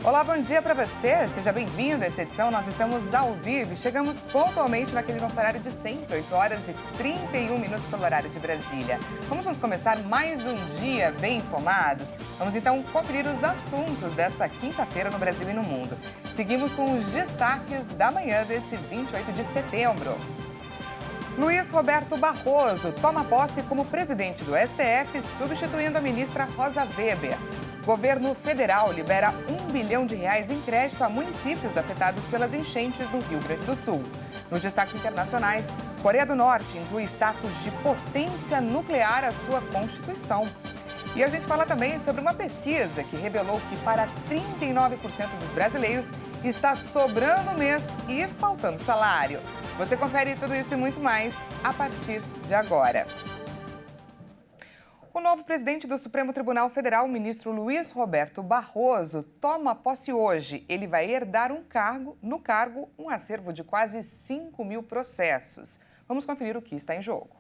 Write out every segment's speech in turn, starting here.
Olá, bom dia para você. Seja bem-vindo a essa edição. Nós estamos ao vivo e chegamos pontualmente naquele nosso horário de sempre, 8 horas e 31 minutos pelo horário de Brasília. Vamos começar mais um dia bem informados? Vamos então conferir os assuntos dessa quinta-feira no Brasil e no mundo. Seguimos com os destaques da manhã desse 28 de setembro. Luiz Roberto Barroso toma posse como presidente do STF, substituindo a ministra Rosa Weber. Governo federal libera R$1 bilhão em crédito a municípios afetados pelas enchentes no Rio Grande do Sul. Nos destaques internacionais, Coreia do Norte inclui status de potência nuclear à sua Constituição. E a gente fala também sobre uma pesquisa que revelou que para 39% dos brasileiros está sobrando o mês e faltando salário. Você confere tudo isso e muito mais a partir de agora. O novo presidente do Supremo Tribunal Federal, o ministro Luiz Roberto Barroso, toma posse hoje. Ele vai herdar no cargo um acervo de quase 5 mil processos. Vamos conferir o que está em jogo.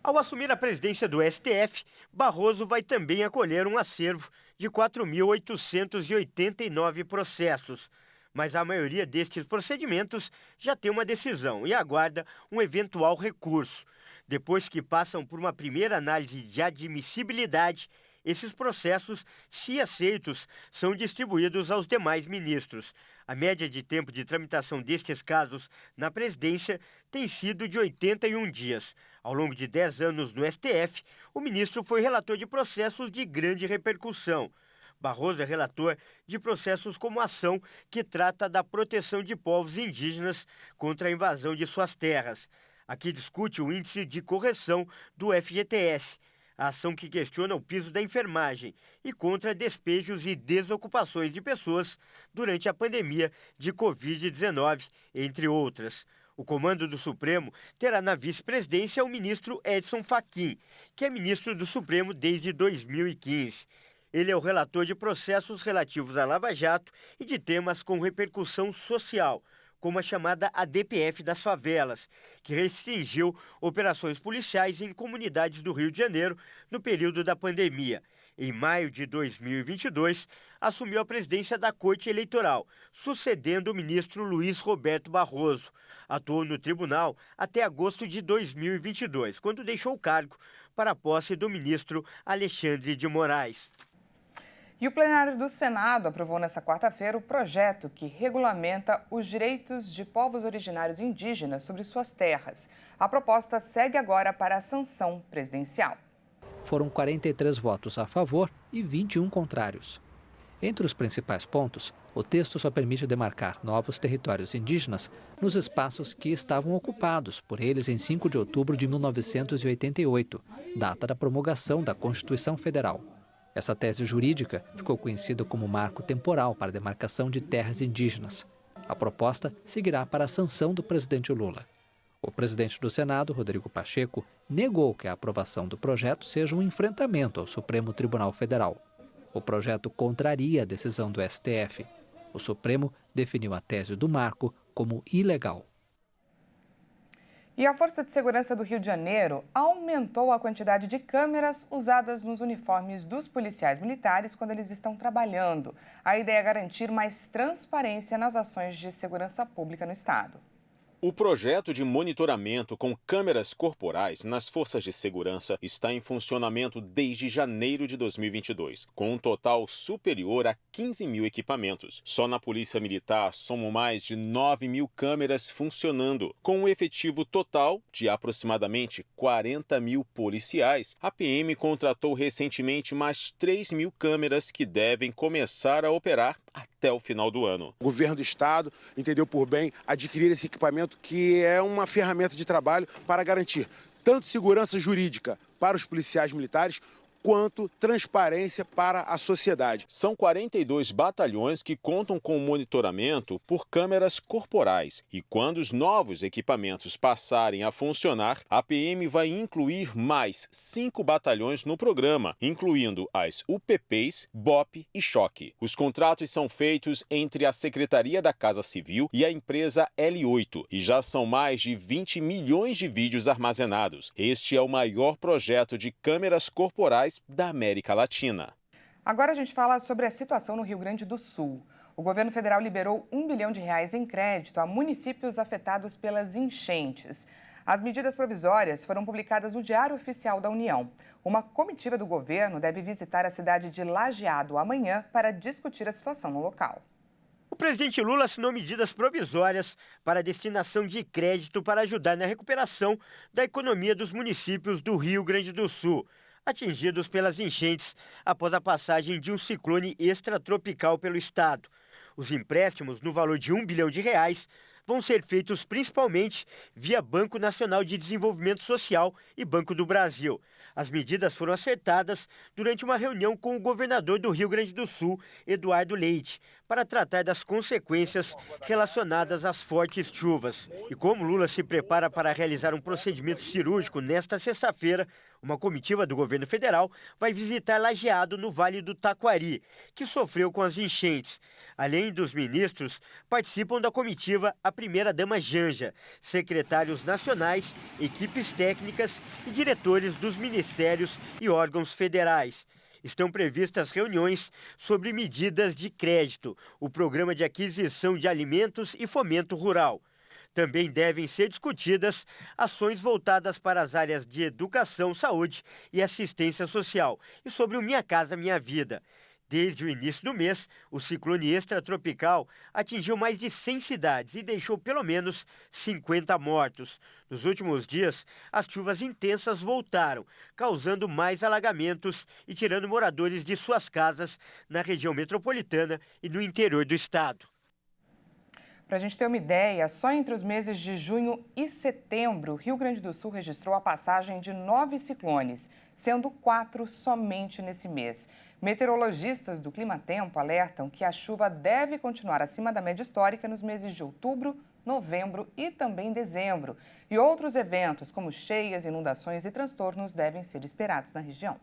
Ao assumir a presidência do STF, Barroso vai também acolher um acervo de 4.889 processos. Mas a maioria destes procedimentos já tem uma decisão e aguarda um eventual recurso. Depois que passam por uma primeira análise de admissibilidade, esses processos, se aceitos, são distribuídos aos demais ministros. A média de tempo de tramitação destes casos na presidência tem sido de 81 dias. Ao longo de 10 anos no STF, o ministro foi relator de processos de grande repercussão. Barroso é relator de processos como a ação que trata da proteção de povos indígenas contra a invasão de suas terras. Aqui discute o índice de correção do FGTS, a ação que questiona o piso da enfermagem e contra despejos e desocupações de pessoas durante a pandemia de Covid-19, entre outras. O comando do Supremo terá na vice-presidência o ministro Edson Fachin, que é ministro do Supremo desde 2015. Ele é o relator de processos relativos à Lava Jato e de temas com repercussão social, como a chamada ADPF das favelas, que restringiu operações policiais em comunidades do Rio de Janeiro no período da pandemia. Em maio de 2022, assumiu a presidência da Corte Eleitoral, sucedendo o ministro Luiz Roberto Barroso. Atuou no tribunal até agosto de 2022, quando deixou o cargo para a posse do ministro Alexandre de Moraes. E o plenário do Senado aprovou nesta quarta-feira o projeto que regulamenta os direitos de povos originários indígenas sobre suas terras. A proposta segue agora para a sanção presidencial. Foram 43 votos a favor e 21 contrários. Entre os principais pontos, o texto só permite demarcar novos territórios indígenas nos espaços que estavam ocupados por eles em 5 de outubro de 1988, data da promulgação da Constituição Federal. Essa tese jurídica ficou conhecida como marco temporal para a demarcação de terras indígenas. A proposta seguirá para a sanção do presidente Lula. O presidente do Senado, Rodrigo Pacheco, negou que a aprovação do projeto seja um enfrentamento ao Supremo Tribunal Federal. O projeto contraria a decisão do STF. O Supremo definiu a tese do marco como ilegal. E a Força de Segurança do Rio de Janeiro aumentou a quantidade de câmeras usadas nos uniformes dos policiais militares quando eles estão trabalhando. A ideia é garantir mais transparência nas ações de segurança pública no estado. O projeto de monitoramento com câmeras corporais nas forças de segurança está em funcionamento desde janeiro de 2022, com um total superior a 15 mil equipamentos. Só na Polícia Militar somam mais de 9 mil câmeras funcionando. Com um efetivo total de aproximadamente 40 mil policiais, a PM contratou recentemente mais 3 mil câmeras que devem começar a operar até o final do ano. O governo do estado entendeu por bem adquirir esse equipamento, que é uma ferramenta de trabalho para garantir tanto segurança jurídica para os policiais militares, quanto transparência para a sociedade. São 42 batalhões que contam com monitoramento por câmeras corporais. E quando os novos equipamentos passarem a funcionar, a PM vai incluir mais 5 batalhões no programa, incluindo as UPPs, BOP e Choque. Os contratos são feitos entre a Secretaria da Casa Civil e a empresa L8 e já são mais de 20 milhões de vídeos armazenados. Este é o maior projeto de câmeras corporais da América Latina. Agora a gente fala sobre a situação no Rio Grande do Sul. O O governo federal liberou R$ 1 bilhão em crédito a municípios afetados pelas enchentes. As medidas provisórias foram publicadas no Diário Oficial da União. Uma comitiva do governo deve visitar a cidade de Lajeado amanhã para discutir a situação no local. O presidente Lula assinou medidas provisórias para a destinação de crédito para ajudar na recuperação da economia dos municípios do Rio Grande do Sul, atingidos pelas enchentes após a passagem de um ciclone extratropical pelo estado. Os empréstimos, no valor de R$ 1 bilhão, vão ser feitos principalmente via Banco Nacional de Desenvolvimento Social e Banco do Brasil. As medidas foram acertadas durante uma reunião com o governador do Rio Grande do Sul, Eduardo Leite, para tratar das consequências relacionadas às fortes chuvas. E como Lula se prepara para realizar um procedimento cirúrgico nesta sexta-feira, uma comitiva do governo federal vai visitar Lajeado, no Vale do Taquari, que sofreu com as enchentes. Além dos ministros, participam da comitiva a primeira-dama Janja, secretários nacionais, equipes técnicas e diretores dos ministérios e órgãos federais. Estão previstas reuniões sobre medidas de crédito, o programa de aquisição de alimentos e fomento rural. Também devem ser discutidas ações voltadas para as áreas de educação, saúde e assistência social e sobre o Minha Casa Minha Vida. Desde o início do mês, o ciclone extratropical atingiu mais de 100 cidades e deixou pelo menos 50 mortos. Nos últimos dias, as chuvas intensas voltaram, causando mais alagamentos e tirando moradores de suas casas na região metropolitana e no interior do estado. Para a gente ter uma ideia, só entre os meses de junho e setembro, Rio Grande do Sul registrou a passagem de 9 ciclones, sendo 4 somente nesse mês. Meteorologistas do Climatempo alertam que a chuva deve continuar acima da média histórica nos meses de outubro, novembro e também dezembro. E outros eventos, como cheias, inundações e transtornos, devem ser esperados na região.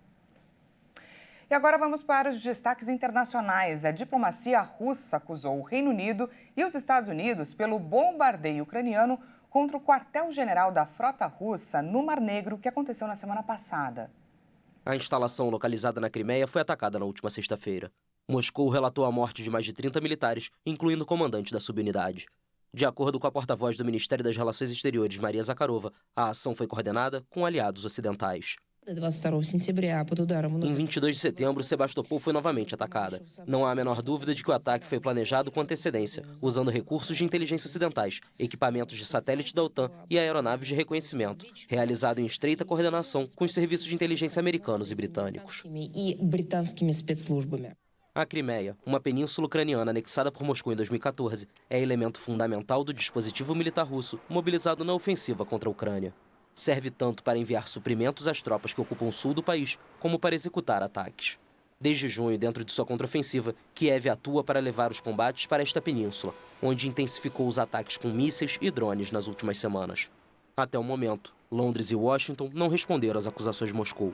E agora vamos para os destaques internacionais. A diplomacia russa acusou o Reino Unido e os Estados Unidos pelo bombardeio ucraniano contra o quartel-general da frota russa no Mar Negro, que aconteceu na semana passada. A instalação localizada na Crimeia foi atacada na última sexta-feira. Moscou relatou a morte de mais de 30 militares, incluindo o comandante da subunidade. De acordo com a porta-voz do Ministério das Relações Exteriores, Maria Zakharova, a ação foi coordenada com aliados ocidentais. Em 22 de setembro, Sebastopol foi novamente atacada. Não há a menor dúvida de que o ataque foi planejado com antecedência, usando recursos de inteligência ocidentais, equipamentos de satélite da OTAN e aeronaves de reconhecimento, realizado em estreita coordenação com os serviços de inteligência americanos e britânicos. A Crimeia, uma península ucraniana anexada por Moscou em 2014, é elemento fundamental do dispositivo militar russo mobilizado na ofensiva contra a Ucrânia. Serve tanto para enviar suprimentos às tropas que ocupam o sul do país, como para executar ataques. Desde junho, dentro de sua contraofensiva, Kiev atua para levar os combates para esta península, onde intensificou os ataques com mísseis e drones nas últimas semanas. Até o momento, Londres e Washington não responderam às acusações de Moscou.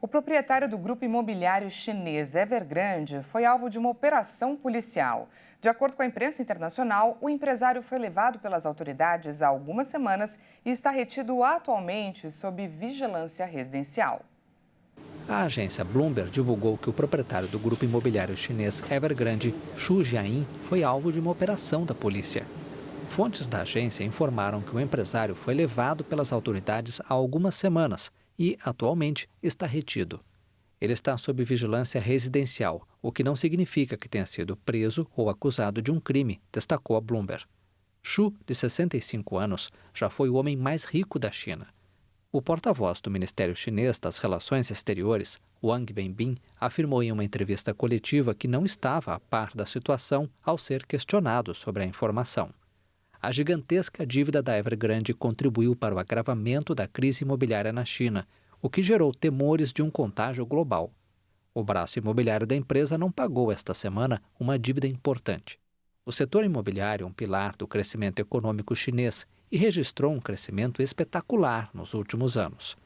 O proprietário do grupo imobiliário chinês Evergrande foi alvo de uma operação policial. De acordo com a imprensa internacional, o empresário foi levado pelas autoridades há algumas semanas e está retido atualmente sob vigilância residencial. A agência Bloomberg divulgou que o proprietário do grupo imobiliário chinês Evergrande, Xu Jiayin, foi alvo de uma operação da polícia. Fontes da agência informaram que o empresário foi levado pelas autoridades há algumas semanas e, atualmente, está retido. Ele está sob vigilância residencial, o que não significa que tenha sido preso ou acusado de um crime, destacou a Bloomberg. Xu, de 65 anos, já foi o homem mais rico da China. O porta-voz do Ministério Chinês das Relações Exteriores, Wang Wenbin, afirmou em uma entrevista coletiva que não estava a par da situação ao ser questionado sobre a informação. A gigantesca dívida da Evergrande contribuiu para o agravamento da crise imobiliária na China, o que gerou temores de um contágio global. O braço imobiliário da empresa não pagou esta semana uma dívida importante. O setor imobiliário é um pilar do crescimento econômico chinês e registrou um crescimento espetacular nos últimos anos.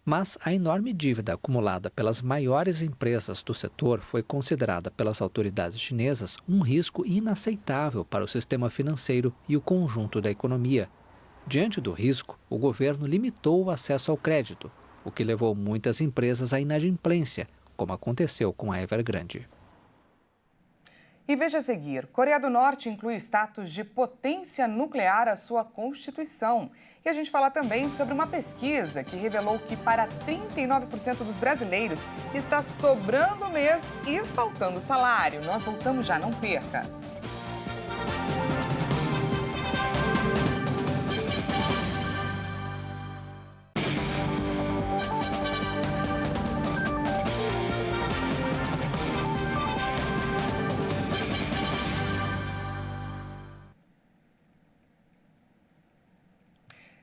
Mas a enorme dívida acumulada pelas maiores empresas do setor foi considerada pelas autoridades chinesas um risco inaceitável para o sistema financeiro e o conjunto da economia. Diante do risco, o governo limitou o acesso ao crédito, o que levou muitas empresas à inadimplência, como aconteceu com a Evergrande. E veja a seguir, Coreia do Norte inclui status de potência nuclear à sua Constituição. E a gente fala também sobre uma pesquisa que revelou que para 39% dos brasileiros está sobrando o mês e faltando salário. Nós voltamos já, não perca.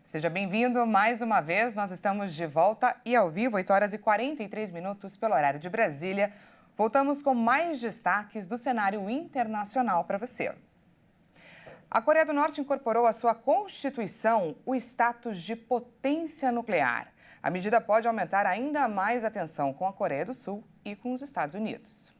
Seja bem-vindo mais uma vez, nós estamos de volta e ao vivo, 8 horas e 43 minutos pelo horário de Brasília. Voltamos com mais destaques do cenário internacional para você. A Coreia do Norte incorporou à sua Constituição o status de potência nuclear. A medida pode aumentar ainda mais a tensão com a Coreia do Sul e com os Estados Unidos.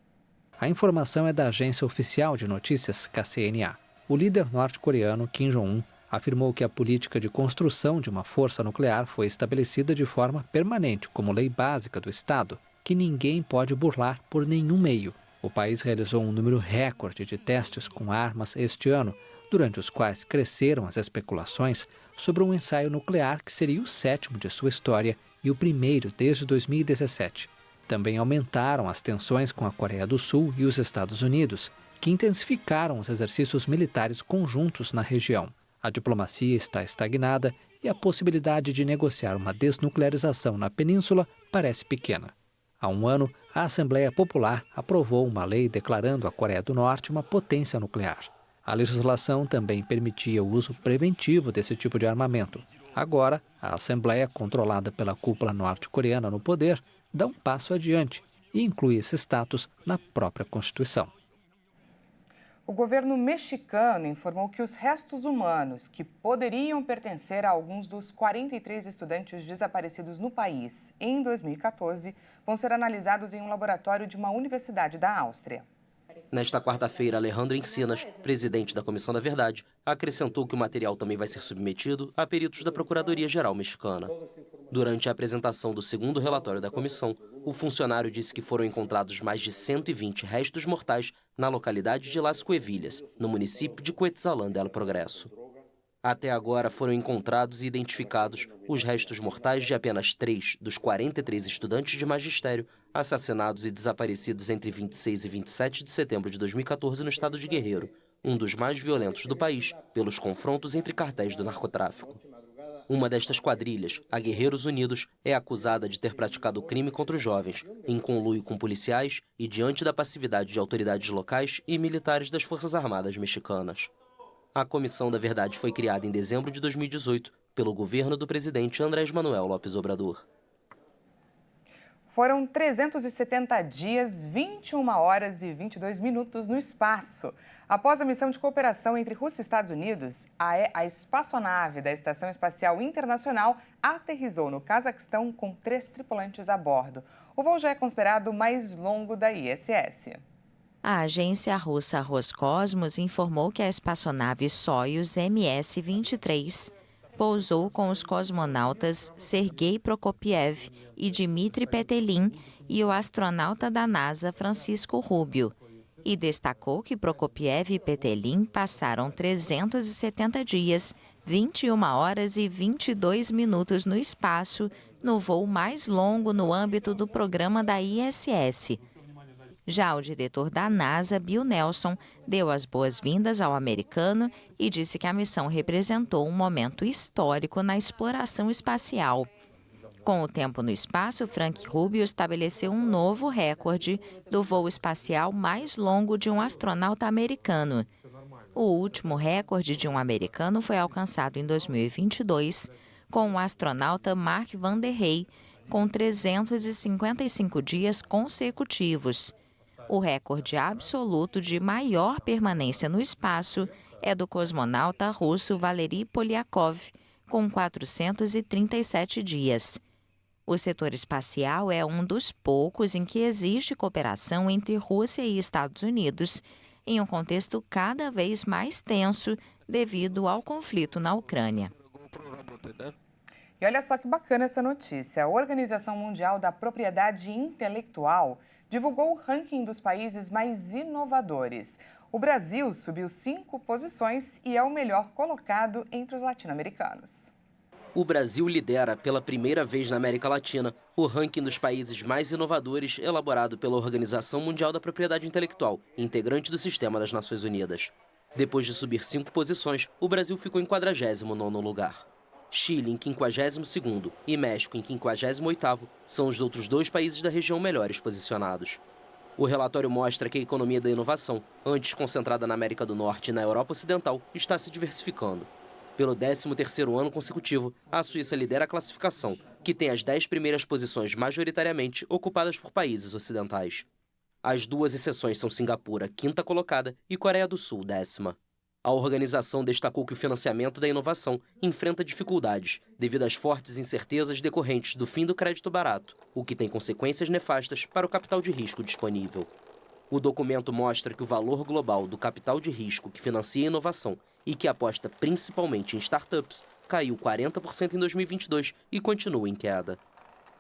A informação é da agência oficial de notícias, KCNA. O líder norte-coreano Kim Jong-un afirmou que a política de construção de uma força nuclear foi estabelecida de forma permanente como lei básica do Estado, que ninguém pode burlar por nenhum meio. O país realizou um número recorde de testes com armas este ano, durante os quais cresceram as especulações sobre um ensaio nuclear que seria o 7º de sua história e o primeiro desde 2017. Também aumentaram as tensões com a Coreia do Sul e os Estados Unidos, que intensificaram os exercícios militares conjuntos na região. A diplomacia está estagnada e a possibilidade de negociar uma desnuclearização na península parece pequena. Há um ano, a Assembleia Popular aprovou uma lei declarando a Coreia do Norte uma potência nuclear. A legislação também permitia o uso preventivo desse tipo de armamento. Agora, a Assembleia, controlada pela cúpula norte-coreana no poder, dá um passo adiante e inclui esse status na própria Constituição. O governo mexicano informou que os restos humanos que poderiam pertencer a alguns dos 43 estudantes desaparecidos no país em 2014 vão ser analisados em um laboratório de uma universidade da Áustria. Nesta quarta-feira, Alejandro Encinas, presidente da Comissão da Verdade, acrescentou que o material também vai ser submetido a peritos da Procuradoria-Geral Mexicana. Durante a apresentação do segundo relatório da comissão, o funcionário disse que foram encontrados mais de 120 restos mortais na localidade de Las Cuevillas, no município de Cuetzalán del Progresso. Até agora foram encontrados e identificados os restos mortais de apenas 3 dos 43 estudantes de magistério assassinados e desaparecidos entre 26 e 27 de setembro de 2014 no estado de Guerreiro, um dos mais violentos do país pelos confrontos entre cartéis do narcotráfico. Uma destas quadrilhas, a Guerreiros Unidos, é acusada de ter praticado crime contra os jovens, em conluio com policiais e diante da passividade de autoridades locais e militares das Forças Armadas mexicanas. A Comissão da Verdade foi criada em dezembro de 2018 pelo governo do presidente Andrés Manuel López Obrador. Foram 370 dias, 21 horas e 22 minutos no espaço. Após a missão de cooperação entre Rússia e Estados Unidos, a espaçonave da Estação Espacial Internacional aterrissou no Cazaquistão com 3 tripulantes a bordo. O voo já é considerado o mais longo da ISS. A agência russa Roscosmos informou que a espaçonave Soyuz MS-23 pousou com os cosmonautas Sergei Prokopiev e Dmitry Petelin e o astronauta da NASA Francisco Rubio, e destacou que Prokopiev e Petelin passaram 370 dias, 21 horas e 22 minutos no espaço, no voo mais longo no âmbito do programa da ISS. Já o diretor da NASA, Bill Nelson, deu as boas-vindas ao americano e disse que a missão representou um momento histórico na exploração espacial. Com o tempo no espaço, Frank Rubio estabeleceu um novo recorde do voo espacial mais longo de um astronauta americano. O último recorde de um americano foi alcançado em 2022, com o astronauta Mark Van der Hey, com 355 dias consecutivos. O recorde absoluto de maior permanência no espaço é do cosmonauta russo Valery Polyakov, com 437 dias. O setor espacial é um dos poucos em que existe cooperação entre Rússia e Estados Unidos, em um contexto cada vez mais tenso devido ao conflito na Ucrânia. E olha só que bacana essa notícia. A Organização Mundial da Propriedade Intelectual divulgou o ranking dos países mais inovadores. O Brasil subiu 5 posições e é o melhor colocado entre os latino-americanos. O Brasil lidera, pela primeira vez na América Latina, o ranking dos países mais inovadores elaborado pela Organização Mundial da Propriedade Intelectual, integrante do Sistema das Nações Unidas. Depois de subir 5 posições, o Brasil ficou em 49º lugar. Chile em 52º e México em 58º são os outros 2 países da região melhores posicionados. O relatório mostra que a economia da inovação, antes concentrada na América do Norte e na Europa Ocidental, está se diversificando. Pelo 13º ano consecutivo, a Suíça lidera a classificação, que tem as 10 primeiras posições majoritariamente ocupadas por países ocidentais. As 2 exceções são Singapura, 5ª colocada, e Coreia do Sul, 10ª. A organização destacou que o financiamento da inovação enfrenta dificuldades devido às fortes incertezas decorrentes do fim do crédito barato, o que tem consequências nefastas para o capital de risco disponível. O documento mostra que o valor global do capital de risco que financia a inovação e que aposta principalmente em startups caiu 40% em 2022 e continua em queda.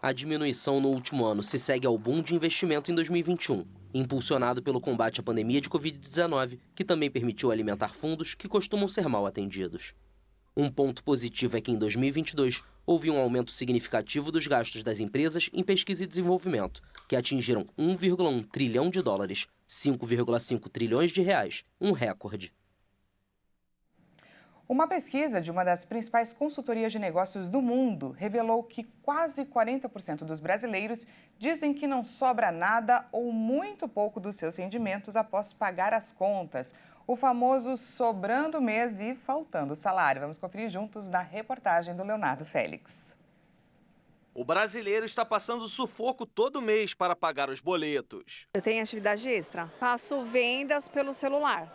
A diminuição no último ano se segue ao boom de investimento em 2021, impulsionado pelo combate à pandemia de Covid-19, que também permitiu alimentar fundos que costumam ser mal atendidos. Um ponto positivo é que em 2022 houve um aumento significativo dos gastos das empresas em pesquisa e desenvolvimento, que atingiram 1,1 trilhão de dólares, 5,5 trilhões de reais, um recorde. Uma pesquisa de uma das principais consultorias de negócios do mundo revelou que quase 40% dos brasileiros dizem que não sobra nada ou muito pouco dos seus rendimentos após pagar as contas. O famoso sobrando mês e faltando salário. Vamos conferir juntos na reportagem do Leonardo Félix. O brasileiro está passando sufoco todo mês para pagar os boletos. Eu tenho atividade extra, faço vendas pelo celular.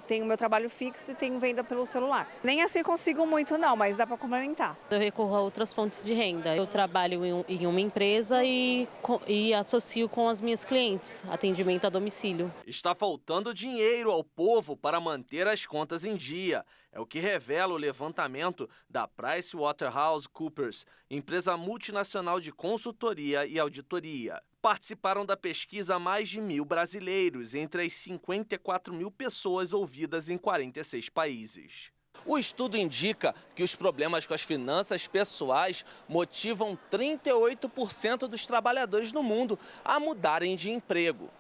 Tenho meu trabalho fixo e tenho venda pelo celular. Nem assim consigo muito não, mas dá para complementar. Eu recorro a outras fontes de renda. Eu trabalho em uma empresa e associo com as minhas clientes, atendimento a domicílio. Está faltando dinheiro ao povo para manter as contas em dia. É o que revela o levantamento da PricewaterhouseCoopers, empresa multinacional de consultoria e auditoria. Participaram da pesquisa mais de 1.000 brasileiros, entre as 54 mil pessoas ouvidas em 46 países. O estudo indica que os problemas com as finanças pessoais motivam 38% dos trabalhadores no mundo a mudarem de emprego.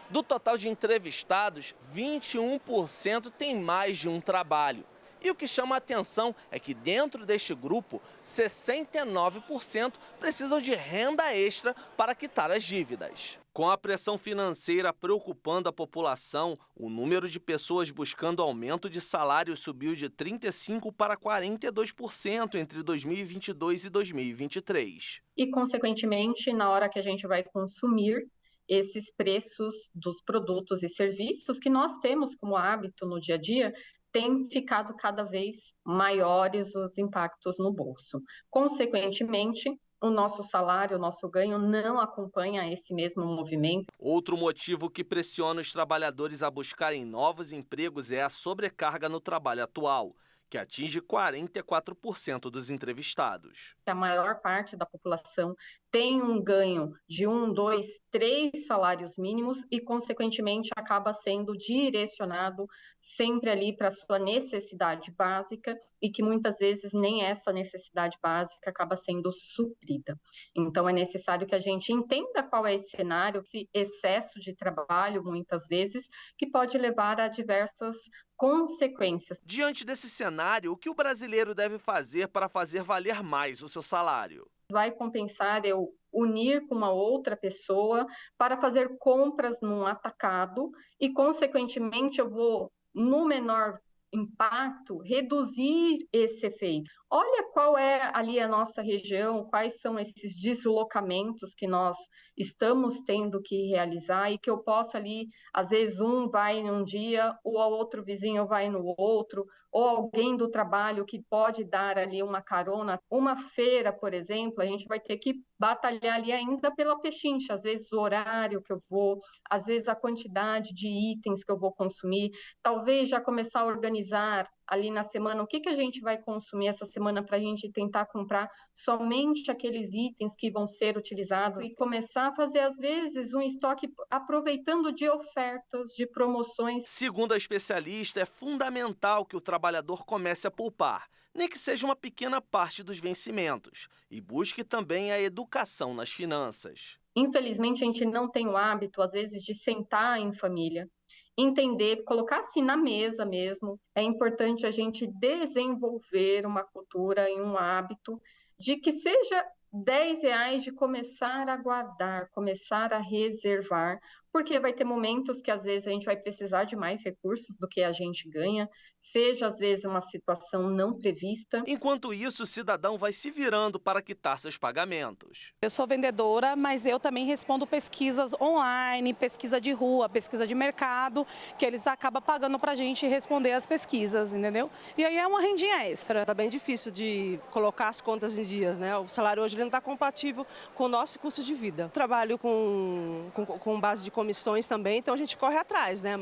Do total de entrevistados, 21% têm mais de um trabalho. E o que chama a atenção é que dentro deste grupo, 69% precisam de renda extra para quitar as dívidas. Com a pressão financeira preocupando a população, o número de pessoas buscando aumento de salário subiu de 35% para 42% entre 2022 e 2023. E, consequentemente, na hora que a gente vai consumir, esses preços dos produtos e serviços que nós temos como hábito no dia a dia, tem ficado cada vez maiores os impactos no bolso. Consequentemente, o nosso salário, o nosso ganho não acompanha esse mesmo movimento. Outro motivo que pressiona os trabalhadores a buscarem novos empregos é a sobrecarga no trabalho atual, que atinge 44% dos entrevistados. A maior parte da população tem um ganho de 1, 2, 3 salários mínimos e, consequentemente, acaba sendo direcionado sempre ali para a sua necessidade básica e que muitas vezes nem essa necessidade básica acaba sendo suprida. Então, é necessário que a gente entenda qual é esse cenário, esse excesso de trabalho, muitas vezes, que pode levar a diversas consequências. Diante desse cenário, o que o brasileiro deve fazer para fazer valer mais o seu salário? Vai compensar eu unir com uma outra pessoa para fazer compras num atacado e, consequentemente, eu vou, no menor impacto, reduzir esse efeito. Olha qual é ali a nossa região, quais são esses deslocamentos que nós estamos tendo que realizar e que eu possa ali, às vezes um vai num dia, ou o outro vizinho vai no outro, ou alguém do trabalho que pode dar ali uma carona. Uma feira, por exemplo, a gente vai ter que batalhar ali ainda pela pechincha, às vezes o horário que eu vou, às vezes a quantidade de itens que eu vou consumir, talvez já começar a organizar ali na semana o que a gente vai consumir essa semana para a gente tentar comprar somente aqueles itens que vão ser utilizados e começar a fazer, às vezes, um estoque aproveitando de ofertas, de promoções. Segundo a especialista, é fundamental que o trabalhador comece a poupar, nem que seja uma pequena parte dos vencimentos, e busque também a educação nas finanças. Infelizmente, a gente não tem o hábito, às vezes, de sentar em família, entender, colocar assim na mesa mesmo. É importante a gente desenvolver uma cultura e um hábito de que seja R$10 de começar a guardar, começar a reservar, porque vai ter momentos que às vezes a gente vai precisar de mais recursos do que a gente ganha, seja às vezes uma situação não prevista. Enquanto isso, o cidadão vai se virando para quitar seus pagamentos. Eu sou vendedora, mas eu também respondo pesquisas online, pesquisa de rua, pesquisa de mercado, que eles acabam pagando para a gente responder as pesquisas, entendeu? E aí é uma rendinha extra. Tá bem difícil de colocar as contas em dias, né? O salário hoje ele não está compatível com o nosso custo de vida. Trabalho com base de comissões também, então a gente corre atrás, né?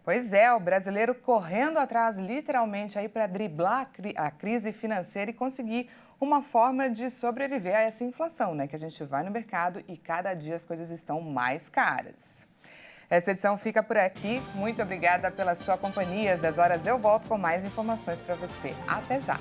Pois é, o brasileiro correndo atrás literalmente aí para driblar a crise financeira e conseguir uma forma de sobreviver a essa inflação, né? Que a gente vai no mercado e cada dia as coisas estão mais caras. Essa edição fica por aqui. Muito obrigada pela sua companhia. Às 10 horas eu volto com mais informações para você. Até já!